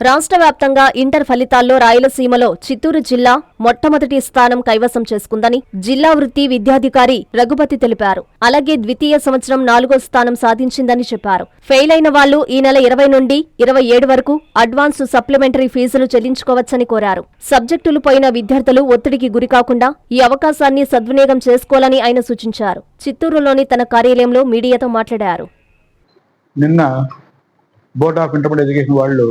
రాష్ట్ర వ్యాప్తంగా ఇంటర్ ఫలితాల్లో రాయలసీమలో చిత్తూరు జిల్లా మొట్టమొదటి స్థానం కైవసం చేసుకుందని జిల్లా వృత్తి విద్యాధికారి రఘుపతి తెలిపారు. అలాగే ద్వితీయ సంవత్సరం 4వ స్థానం సాధించిందని చెప్పారు. ఫెయిల్ అయిన వాళ్లు ఈ నెల 20 నుండి 27 వరకు అడ్వాన్స్ సప్లిమెంటరీ ఫీజులు చెల్లించుకోవచ్చని కోరారు. సబ్జెక్టులు పోయిన విద్యార్థులు ఒత్తిడికి గురికాకుండా ఈ అవకాశాన్ని సద్వినియోగం చేసుకోవాలని ఆయన సూచించారు. చిత్తూరులోని తన కార్యాలయంలో మీడియాతో మాట్లాడారు. నిన్న బోర్డ్ ఆఫ్ ఇంటర్మీడియట్ ఎడ్యుకేషన్ వాళ్ళు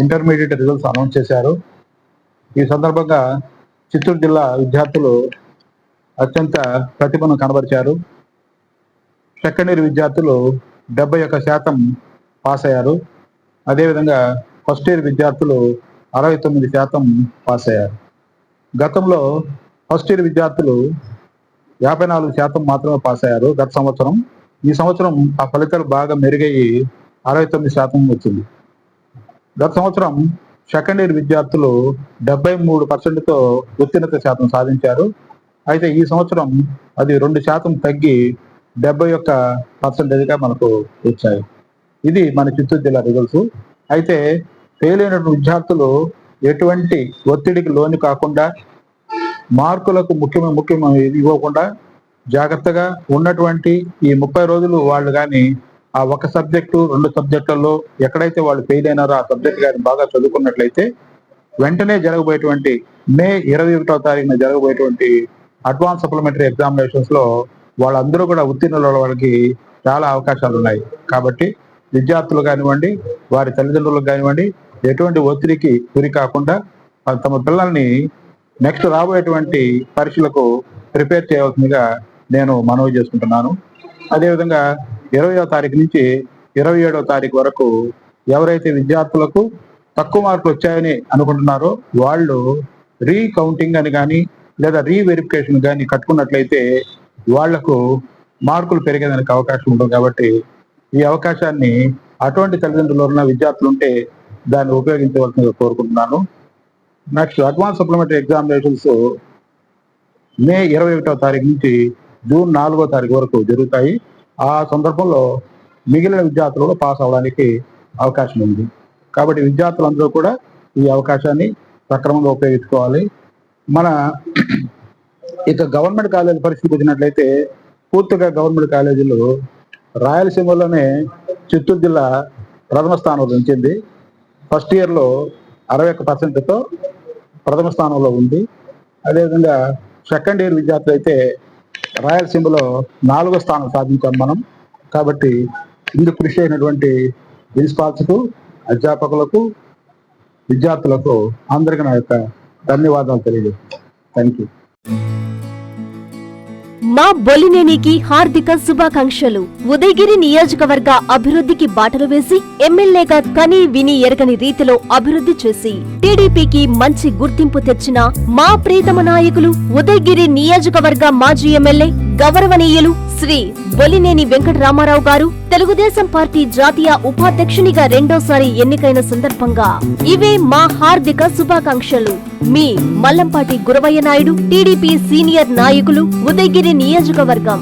ఇంటర్మీడియట్ రిజల్ట్స్ అనౌన్స్ చేశారు. ఈ సందర్భంగా చిత్తూరు జిల్లా విద్యార్థులు అత్యంత ప్రతిభను కనబరిచారు. సెకండ్ ఇయర్ విద్యార్థులు 71% పాస్ అయ్యారు. అదేవిధంగా ఫస్ట్ ఇయర్ విద్యార్థులు 69% పాస్ అయ్యారు. గతంలో ఫస్ట్ ఇయర్ విద్యార్థులు 54% మాత్రమే పాస్ అయ్యారు గత సంవత్సరం. ఈ సంవత్సరం ఆ ఫలితాలు బాగా మెరుగయ్యి 69% వచ్చింది. గత సంవత్సరం సెకండ్ ఇయర్ విద్యార్థులు 73%తో ఉత్తీర్ణత శాతం సాధించారు. అయితే ఈ సంవత్సరం అది 2% తగ్గి 71%గా మనకు వచ్చాయి. ఇది మన చిత్తూరు జిల్లా రిజల్ట్స్. అయితే ఫెయిల్ అయిన విద్యార్థులు ఎటువంటి ఒత్తిడికి లోను కాకుండా, మార్కులకు ముఖ్యమైన ఇవ్వకుండా జాగ్రత్తగా ఉన్నటువంటి ఈ 30 రోజులు వాళ్ళు కానీ ఆ ఒక సబ్జెక్టు 2 సబ్జెక్టులలో ఎక్కడైతే వాళ్ళు ఫెయిల్ అయినారో ఆ సబ్జెక్ట్ కానీ బాగా చదువుకున్నట్లయితే వెంటనే జరగబోయేటువంటి మే 21వ తారీఖున జరగబోయేటువంటి అడ్వాన్స్ సప్లిమెంటరీ ఎగ్జామినేషన్స్ లో వాళ్ళందరూ కూడా ఉత్తీర్ణుల వాళ్ళకి చాలా అవకాశాలు ఉన్నాయి. కాబట్టి విద్యార్థులు కానివ్వండి, వారి తల్లిదండ్రులకు కానివ్వండి, ఎటువంటి ఒత్తిడికి గురి కాకుండా తమ పిల్లల్ని నెక్స్ట్ రాబోయేటువంటి పరీక్షలకు ప్రిపేర్ చేయవలసిందిగా నేను మనవి చేసుకుంటున్నాను. అదేవిధంగా 20వ తారీఖు నుంచి 27వ తారీఖు వరకు ఎవరైతే విద్యార్థులకు తక్కువ మార్కులు వచ్చాయని అనుకుంటున్నారో వాళ్ళు రీకౌంటింగ్ అని కానీ లేదా రీవెరిఫికేషన్ కానీ కట్టుకున్నట్లయితే వాళ్లకు మార్కులు పెరిగేదానికి అవకాశం ఉంటుంది. కాబట్టి ఈ అవకాశాన్ని అటువంటి తల్లిదండ్రులు ఉన్న విద్యార్థులు ఉంటే దాన్ని ఉపయోగించవలసిందిగా కోరుకుంటున్నాను. నెక్స్ట్ అడ్వాన్స్ సప్లిమెంటరీ ఎగ్జామినేషన్స్ మే 21వ తారీఖు నుంచి జూన్ 4వ తారీఖు వరకు జరుగుతాయి. ఆ సందర్భంలో మిగిలిన విద్యార్థులు కూడా పాస్ అవడానికి అవకాశం ఉంది. కాబట్టి విద్యార్థులందరూ కూడా ఈ అవకాశాన్ని సక్రమంగా ఉపయోగించుకోవాలి. మన ఇక గవర్నమెంట్ కాలేజీ పరిస్థితి వచ్చినట్లయితే పూర్తిగా గవర్నమెంట్ కాలేజీలు రాయలసీమలోనే చిత్తూరు జిల్లా ప్రథమ స్థానంలో ఉంచింది. ఫస్ట్ ఇయర్లో 61%తో ప్రథమ స్థానంలో ఉంది. అదేవిధంగా సెకండ్ ఇయర్ విద్యార్థులు అయితే రాయలసీమలో 4వ స్థానం సాధించాం మనం. కాబట్టి ఇందుకు కృషి అయినటువంటి ప్రిన్సిపాల్స్కు, అధ్యాపకులకు, విద్యార్థులకు అందరికీ నా యొక్క ధన్యవాదాలు తెలియజేస్తాను. Thank you. మా బొలినేనికి హార్దిక శుభాకాంక్షలు. ఉదయగిరి నియోజకవర్గ అభివృద్ధికి బాటలు వేసి ఎమ్మెల్యేగా కని విని ఎరగని రీతిలో అభివృద్ధి చేసి టీడీపీకి మంచి గుర్తింపు తెచ్చిన మా ప్రీతమ నాయకులు ఉదయగిరి నియోజకవర్గ మాజీ ఎమ్మెల్యే గౌరవనీయులు శ్రీ బొలినేని వెంకటరామారావు గారు తెలుగుదేశం పార్టీ జాతీయ ఉపాధ్యక్షునిగా రెండోసారి ఎన్నికైన సందర్భంగా ఇవే మా హార్దిక శుభాకాంక్షలు. మీ మల్లంపాటి గురవయ్య నాయుడు, టీడీపీ సీనియర్ నాయకులు, ఉదయగిరి నియోజకవర్గం.